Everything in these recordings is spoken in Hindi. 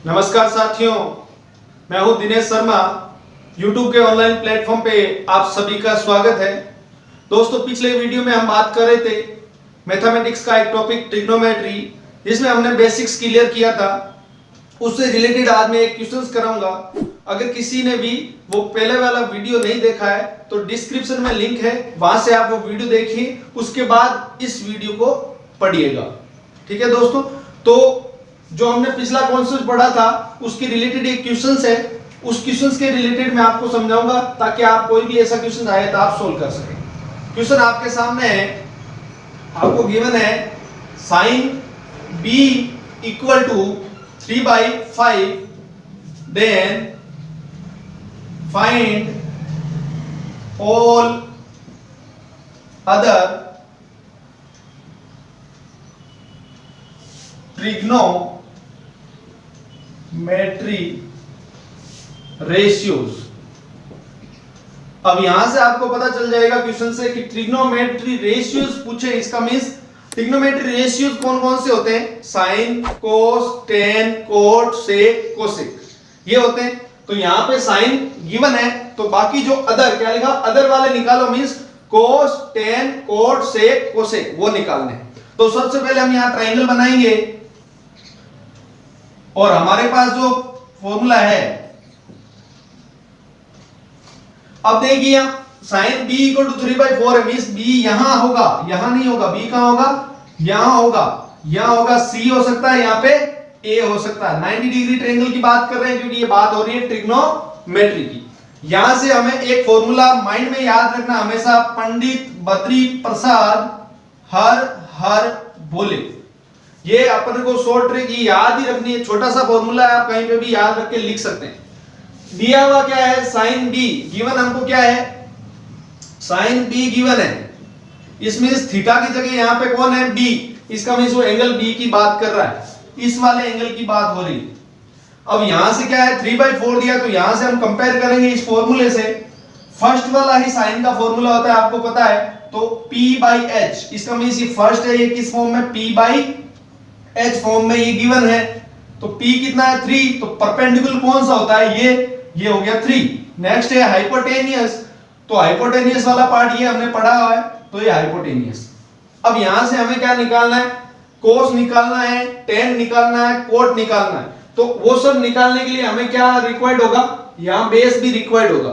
नमस्कार साथियों, मैं हूं दिनेश शर्मा। YouTube के ऑनलाइन प्लेटफॉर्म पे आप सभी का स्वागत है। दोस्तों, पिछले वीडियो में हम बात कर रहे थे मैथमेटिक्स का एक टॉपिक ट्रिग्नोमेट्री, जिसमें हमने बेसिक्स क्लियर किया था। उससे रिलेटेड आज मैं एक क्वेश्चंस कराऊंगा। अगर किसी ने भी वो पहले वाला वीडियो नहीं देखा है तो डिस्क्रिप्शन में लिंक है, वहां से आप वो वीडियो देखिए, उसके बाद इस वीडियो को पढ़िएगा। ठीक है दोस्तों, तो जो हमने पिछला कॉन्सेप्ट पढ़ा था उसके रिलेटेड एक क्वेश्चंस है। उस क्वेश्चंस के रिलेटेड मैं आपको समझाऊंगा ताकि आप कोई भी ऐसा क्वेश्चन आए तो आप सोल्व कर सकें। क्वेश्चन आपके सामने है, आपको गिवन है sin b equal to 3/5, then find all other trigonometry ratios. अब यहां से आपको पता चल जाएगा क्वेश्चन से कि ट्रिग्नोमेट्री रेशियोज पूछे, इसका मींस ट्रिग्नोमेट्री रेशियोज कौन कौन से होते हैं? साइन, कोस, टेन, कोट, सेक, कोसेक, ये होते हैं। तो यहां पे साइन गिवन है, तो बाकी जो अदर, क्या लिखा, अदर वाले निकालो, मींस कोस, टेन, कोट, सेक, कोसेक, वो निकालने। तो सबसे पहले हम यहां ट्रायंगल बनाएंगे और हमारे पास जो फॉर्मूला है, अब देखिए sin b इक्वल टू 3/4 है, मींस b यहां होगा, यहां नहीं होगा। b कहां होगा? यहां होगा, यहां होगा। c हो सकता है, यहां पे a हो सकता है। 90 डिग्री ट्रायंगल की बात कर रहे हैं क्योंकि ये बात हो रही है ट्रिग्नोमेट्री की। यहां से हमें एक फॉर्मूला माइंड में याद रखना हमेशा, पंडित बद्री प्रसाद हर हर बोले। ये अपन को शॉर्ट ट्रिक याद ही रखनी है, छोटा सा फॉर्मूला है, आप कहीं पे भी याद रख के लिख सकते हैं। दिया हुआ क्या है? साइन b गिवन हमको क्या है? साइन b गिवन है, इसमें इस थीटा की जगह यहां पे कौन है? b, इसका मींस वो एंगल b की बात कर रहा है, इस वाले एंगल की बात हो रही है। अब यहां से क्या है? 3/4 दिया, तो यहां से हम कंपेयर करेंगे इस फॉर्मूले से। फर्स्ट वाला ही साइन का फॉर्मूला होता है, आपको पता है, तो p/h, इसका मींस ये फर्स्ट है, ये किस फॉर्म में? p/h फॉर्म में ये गिवन है। तो p कितना है? 3। तो परपेंडिकुलर कौन सा होता है? ये हो गया 3। नेक्स्ट है हाइपोटेनियस, तो हाइपोटेनियस वाला पार्ट ये हमने पढ़ा हुआ है, तो ये हाइपोटेनियस। अब यहां से हमें क्या निकालना है? कोस निकालना है, टेन निकालना है, कोट निकालना है। तो वो सब निकालने के लिए हमें क्या रिक्वायर्ड होगा? यहां बेस भी रिक्वायर्ड होगा।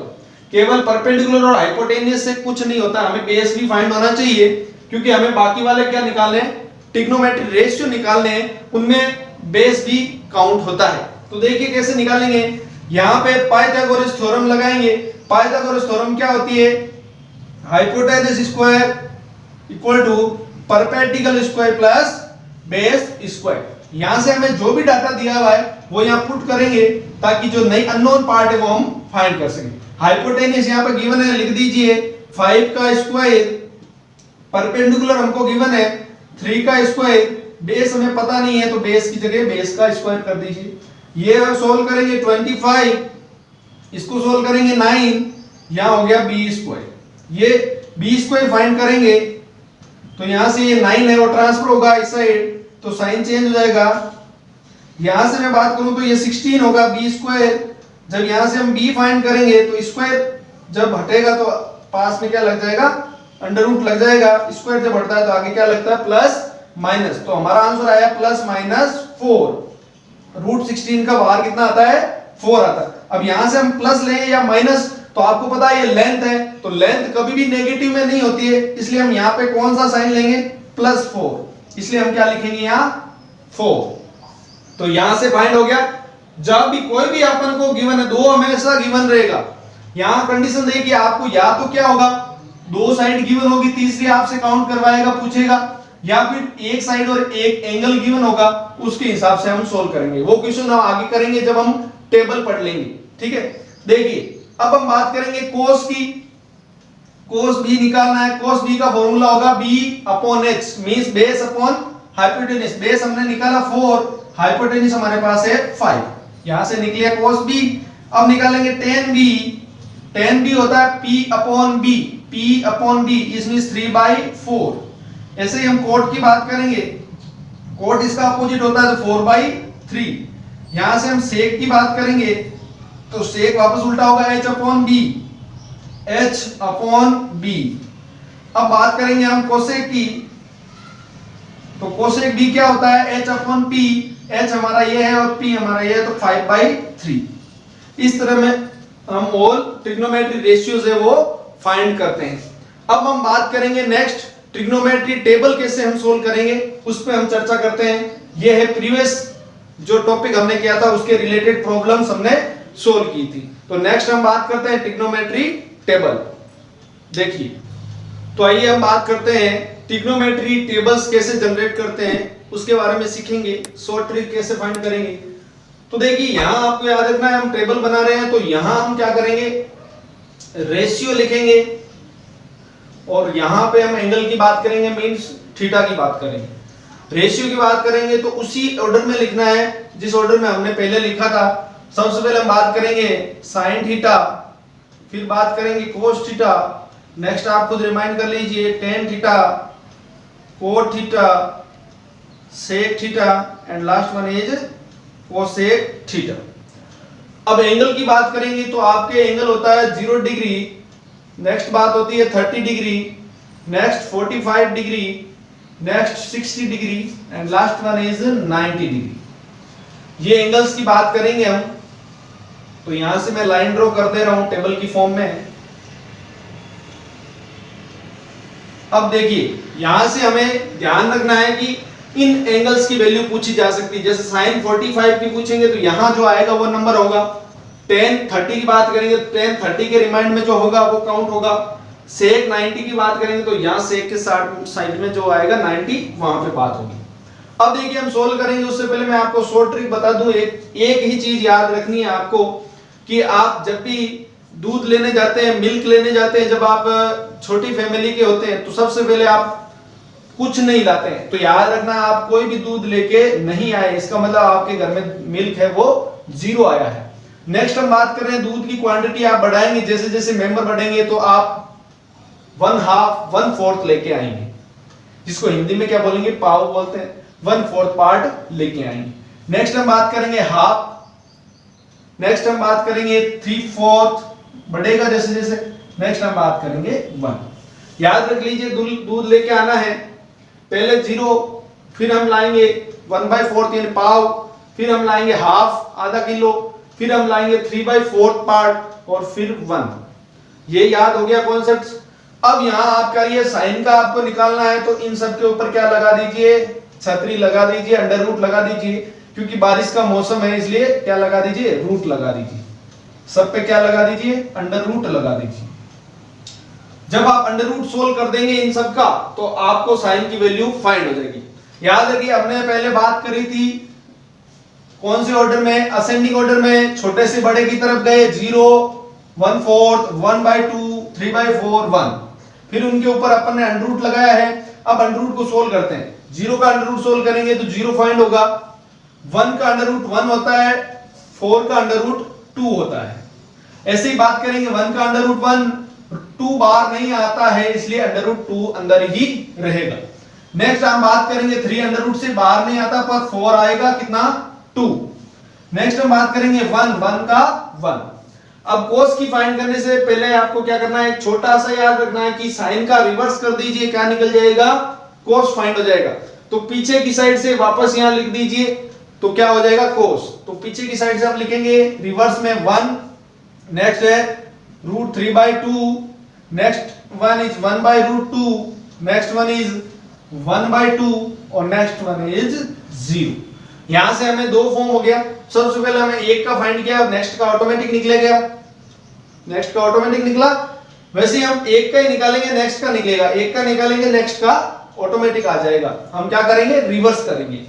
केवल परपेंडिकुलर और हाइपोटेनियस से कुछ नहीं होता, हमें बेस भी फाइंड होना चाहिए, क्योंकि हमें बाकी वाले क्या निकालने हैं? ट्रिग्नोमेट्री रेशियो निकालने हैं, उनमें बेस भी काउंट होता है। तो देखिए कैसे निकालेंगे। यहां पे पाइथागोरस थ्योरम लगाएंगे। पाइथागोरस थ्योरम क्या होती है? Hypotenuse square equal to perpendicular square plus base square. यहां से हमें जो भी डाटा दिया हुआ है वो यहां पुट करेंगे ताकि जो नई अननोन पार्ट है वो हम फाइंड कर सकें। हाइपोटेनस यहां पे गिवन है, लिख दीजिए 5 का स्क्वायर, परपेंडिकुलर हमको गिवन है 3 का स्क्वायर, बेस हमें पता नहीं है तो बेस की जगह बेस का स्क्वायर कर दीजिए। ये सोल्व करेंगे 25, इसको सोल्व करेंगे 9, यहां हो गया b स्क्वायर। ये b स्क्वायर फाइंड करेंगे तो यहां से ये 9 है, वो ट्रांसफर होगा इस साइड, तो साइन चेंज हो जाएगा। यहां से मैं बात करूं तो ये 16 होगा b स्क्वायर। जब यहां से हम b फाइंड करेंगे तो स्क्वायर जब हटेगा तो पास में क्या लग जाएगा? अंडर रूट लग जाएगा। स्क्वायर जब हटता है तो आगे क्या लगता है? Plus minus. तो हमारा आंसर आया प्लस माइनस 4। रूट 16 का बाहर कितना आता है? 4 आता है। अब यहां से हम प्लस लें या माइनस, तो आपको पता है ये लेंथ है, तो लेंथ कभी भी नेगेटिव में नहीं होती है, इसलिए हम यहां पे कौन सा साइन लेंगे? +4। इसलिए हम क्या लिखेंगे यहां? 4। तो यहां से फाइंड हो गया। जब भी कोई भी अपन को गिवन है, 2 हमेशा गिवन रहेगा। यहां कंडीशन देखिए, आपको या तो क्या होगा, 2 साइड गिवन होगी, तीसरी आपसे काउंट करवाएगा, पूछेगा, या फिर एक साइड और एक एंगल गिवन होगा, उसके हिसाब से हम सोल्व करेंगे। वो क्वेश्चन हम आगे करेंगे जब हम टेबल पढ़ लेंगे। ठीक है, देखिए अब हम बात करेंगे कोस की। कोस बी निकालना है। कोस बी का फॉर्मूला होगा b/h, means base upon hypotenuse. Base हमने निकाला 4, हाइपोटेनस हमारे पास है 5, यहां से निकलिया कोस बी। अब निकालेंगे tan b। tan b होता है p/b, p/b इज मींस 3/4। ऐसे ही हम कोट की बात करेंगे, कोट इसका अपोजिट होता है तो 4/3। यहां से हम सेक की बात करेंगे तो सेक वापस उल्टा होगा h upon b, h upon b. अब बात करेंगे हम कोसेक की, तो कोसेक बी क्या होता है, h अपॉन पी। h हमारा ये है और p हमारा ये है, तो 5/3। इस तरह में हम ऑल ट्रिग्नोमेट्री रेशियोज है वो फाइंड करते हैं। अब हम बात करेंगे नेक्स्ट ट्रिग्नोमेट्री टेबल कैसे हम सोल्व करेंगे, उस पर हम चर्चा करते हैं। ये है प्रीवियस जो टॉपिक हमने किया था उसके रिलेटेड प्रॉब्लम्स हमने सोल्व की थी। तो नेक्स्ट हम बात करते हैं ट्रिग्नोमेट्री टेबल। देखिए, तो आइए हम बात करते हैं ट्रिग्नोमेट्री टेबल्स कैसे जनरेट करते हैं, उसके बारे में सीखेंगे। शॉर्ट ट्रिक कैसे फाइंड करेंगे। तो देखिए, यहां आपको याद रखना है हम टेबल बना रहे हैं, तो यहां हम क्या करेंगे, रेशियो लिखेंगे और यहां पे हम एंगल की बात करेंगे, मींस थीटा की बात करेंगे। रेशियो की बात करेंगे तो उसी ऑर्डर में लिखना है जिस ऑर्डर में हमने पहले लिखा था। सबसे पहले हम बात करेंगे साइन थीटा, फिर बात करेंगे कोस थीटा, नेक्स्ट आप खुद रिमाइंड कर लीजिए tan theta, cot theta, sec theta and last one is cosec theta. अब एंगल की बात करेंगे तो आपके एंगल होता है 0 डिग्री, नेक्स्ट बात होती है 30 degree, next 45 degree, next 60 degree and last one is 90 degree. ये एंगल्स की बात करेंगे हम। तो यहां से मैं लाइन ड्रॉ कर दे रहा हूं टेबल की फॉर्म में। अब देखिए, यहां से हमें ध्यान रखना है कि इन एंगल्स की वैल्यू पूछी जा सकती है। जैसे साइन 45 की पूछेंगे तो यहां जो आएगा वो नंबर होगा। tan 30 की बात करेंगे तो tan 30 के रिमाइंड में जो होगा वो काउंट होगा। सेक 90 की बात करेंगे तो यहां सेक के साइड में जो आएगा 90 वहां पे बात होगी। अब देखिए, हम सोल्व करेंगे उससे पहले मैं आपको शॉर्ट ट्रिक बता दूं। एक ही चीज याद रखनी है आपको कि आप जब भी दूध लेने जाते हैं, मिल्क लेने जाते हैं, जब आप छोटी फैमिली के होते हैं तो सबसे पहले आप कुछ नहीं लाते हैं। तो याद रखना, आप कोई भी दूध लेके नहीं आए, इसका मतलब आपके घर में मिल्क है वो 0 आया है। नेक्स्ट हम बात कर रहे हैं दूध की क्वांटिटी आप बढ़ाएंगे, जैसे जैसे मेंबर बढ़ेंगे तो आप 1/4 लेके आएंगे, जिसको हिंदी में क्या बोलेंगे, पाव बोलते हैं। 1/4 पार्ट लेके आएंगे। नेक्स्ट हम बात करेंगे हाफ, नेक्स्ट हम बात करेंगे 3/4 बढ़ेगा जैसे जैसे, नेक्स्ट हम बात करेंगे 1। याद रख लीजिए, दूध लेके आना है, पहले 0, फिर हम लाएंगे 1/4 यानी पाव, फिर हम लाएंगे हाफ आधा किलो, फिर हम लाएंगे 3/4 पार्ट और फिर 1। ये याद हो गया कॉन्सेप्ट। अब यहां आपका ये साइन का आपको निकालना है तो इन सब के ऊपर क्या लगा दीजिए, छतरी लगा दीजिए, अंडर रूट लगा दीजिए, क्योंकि बारिश का मौसम है इसलिए क्या लगा दीजिए, रूट लगा दीजिए। सब पे क्या लगा दीजिए, अंडर रूट लगा दीजिए। जब आप अंडर रूट सोल्व कर देंगे इन सब का तो आपको साइन की वैल्यू फाइंड हो जाएगी। याद रखिए, हमने पहले बात करी थी कौन से ऑर्डर में, असेंडिंग ऑर्डर में, छोटे से बड़े की तरफ गए 0, 1/4, 1/2, 3/4, 1, फिर उनके ऊपर अपन ने अंडर रूट लगाया है। अब अंडर रूट को सोल्व करते हैं। 0 का अंडर रूट सोल्व करेंगे तो 0 फाइंड होगा, 1 का अंडर रूट 1 होता है, 4 का अंडर रूट 2 होता है। ऐसे ही बात करेंगे 1 का अंडर रूट 1, 2 बार नहीं आता है इसलिए अंडर रूट 2 अंदर ही रहेगा। नेक्स्ट हम बात करेंगे 3 अंडर रूट से बाहर नहीं आता पर 4 आएगा, कितना, 2। नेक्स्ट हम बात करेंगे 1 का 1। अब कोस की फाइंड करने से पहले आपको क्या करना है, छोटा सा याद रखना है कि साइन का रिवर्स कर दीजिए, क्या निकल जाएगा, कोस फाइंड हो जाएगा। तो पीछे की साइड से वापस यहां लिख दीजिए तो क्या हो जाएगा, कोस। तो पीछे की साइड से आप लिखेंगे रिवर्स में 1, नेक्स्ट है √3/2, next one is 1/√2, next one is 1/2 और नेक्स्ट वन इज 0। यहां से हमें 2 फॉर्म हो गया। सबसे पहले हमें 1 का फाइंड किया, नेक्स्ट का ऑटोमेटिक निकलेगा, नेक्स्ट का ऑटोमेटिक निकला। वैसे ही हम 1 का ही निकालेंगे, नेक्स्ट का निकलेगा, 1 का निकालेंगे, नेक्स्ट का ऑटोमेटिक आ जाएगा। हम क्या करेंगे, रिवर्स करेंगे।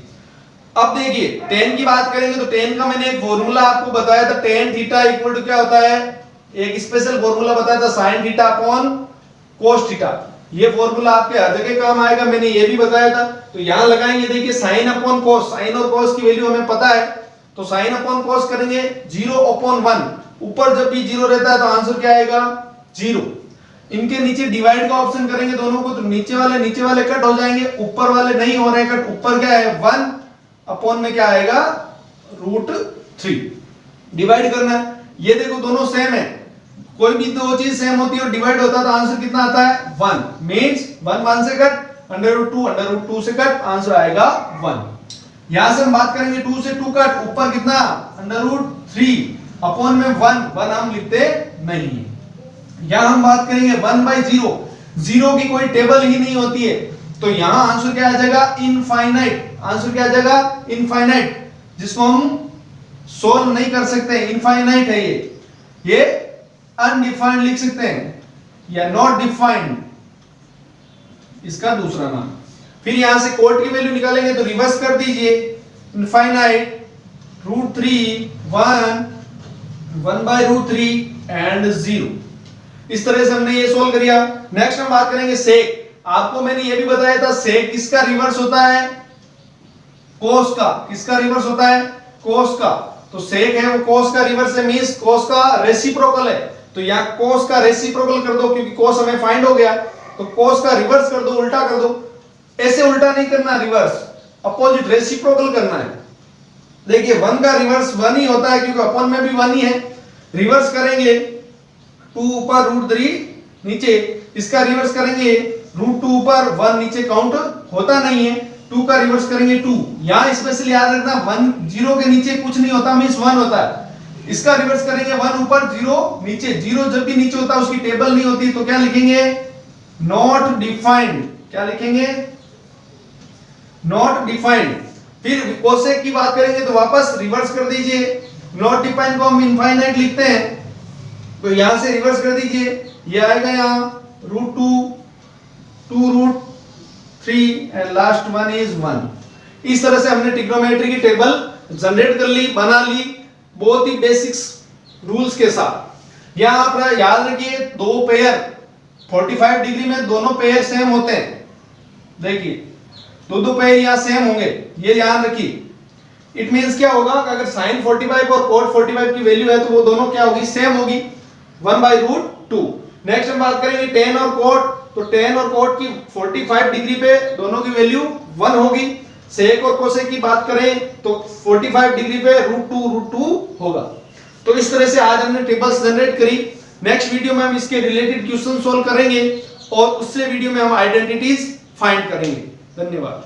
अब देखिए tan की बात करेंगे तो tan का मैंने एक फॉर्मूला आपको बताया था, tan थीटा इक्वल टू क्या होता है, एक स्पेशल फॉर्मूला बताया था, sin theta upon cos theta. ये फॉर्मूला आपके हर जगह काम आएगा, मैंने ये भी बताया था। तो यहां लगाएंगे, देखिए sin अपॉन cos, sin और cos की वैल्यू हमें पता है, तो sin अपॉन cos करेंगे 0/1। ऊपर जब भी 0 रहता है तो आंसर क्या आएगा, 0। इनके नीचे डिवाइड का ऑप्शन करेंगे दोनों को तो नीचे वाले कट हो जाएंगे, ऊपर वाले नहीं हो रहे कट। ऊपर क्या है 1 अपॉन में क्या आएगा, √3। 3 डिवाइड करना है। ये देखो दोनों सेम है, कोई भी दो चीज सेम होती है और डिवाइड होता है तो आंसर कितना आता है 1 मींस 1 से कट √2 से कट आंसर आएगा 1। यहां से हम बात करेंगे 2 से 2 कट ऊपर कितना √3 अपॉन में 1 हम लिखते नहीं है। यहां हम बात करेंगे 1/0 जीरो की कोई टेबल ही नहीं होती है तो यहां आंसर क्या आ जाएगा इनफाइनाइट। आंसर क्या आ जाएगा इनफाइनाइट, जिसको हम सोल्व नहीं कर सकते, इनफाइनाइट है ये अनडिफाइंड लिख सकते हैं या नॉट डिफाइंड इसका दूसरा नाम। फिर यहां से कोट की वैल्यू निकालेंगे तो रिवर्स कर दीजिए इनफाइनाइट √3 1/√3 एंड 0। इस तरह से हमने ये सोल्व किया। नेक्स्ट हम बात करेंगे सेक। आपको मैंने ये भी बताया था सेक किसका रिवर्स होता है कोस का। किसका रिवर्स होता है कोस का। तो सेक है वो कोस का रिवर्स है मींस कोस का रेसिप्रोकल है। तो यहां कोस का रेसिप्रोकल कर दो क्योंकि कोस हमें फाइंड हो गया तो कोस का रिवर्स कर दो, उल्टा कर दो। ऐसे उल्टा नहीं करना, रिवर्स अपोजिट रेसिप्रोकल करना है। देखिए 1 का रिवर्स 1 ही होता है क्योंकि अपॉन में भी 1 ही है। रिवर्स करेंगे 2 ऊपर √3 नीचे, इसका रिवर्स करेंगे √2 ऊपर 1 नीचे काउंट होता नहीं है। 2 का रिवर्स करेंगे 2। यहां स्पेशली याद रखना 1 0 के नीचे कुछ नहीं होता मींस 1 होता है। इसका रिवर्स करेंगे 1 ऊपर 0 नीचे। 0 जब भी नीचे होता है उसकी टेबल नहीं होती तो क्या लिखेंगे नॉट डिफाइंड। क्या लिखेंगे नॉट डिफाइंड। फिर कोसेक की बात करेंगे तो वापस रिवर्स कर दीजिए। नॉट डिफाइंड को हम इनफाइनाइट लिखते हैं तो यहां से रिवर्स कर दीजिए, ये आएगा यहां √2 2√3 एंड लास्ट वन इज 1। इस तरह से हमने ट्रिग्नोमेट्री की टेबल जनरेट कर ली, बना ली बहुत ही बेसिक्स रूल्स के साथ। यहां आप याद रखिए दो पेयर 45 डिग्री में दोनों पेयर सेम होते हैं। देखिए दो पेयर यहां सेम होंगे, ये ध्यान रखिए। इट मींस क्या होगा कि अगर sin 45 और cot 45 की वैल्यू है तो वो दोनों क्या होगी सेम होगी 1/√2। नेक्स्ट हम बात करेंगे tan और cot। तो tan और cot की 45 डिग्री पे दोनों की वैल्यू 1 होगी। sec और cosec की बात करें तो 45 डिग्री पे √2 होगा। तो इस तरह से आज हमने टेबल्स जनरेट करी। नेक्स्ट वीडियो में हम इसके रिलेटेड क्वेश्चन सोल्व करेंगे और उससे वीडियो में हम आइडेंटिटीज फाइंड करेंगे। धन्यवाद।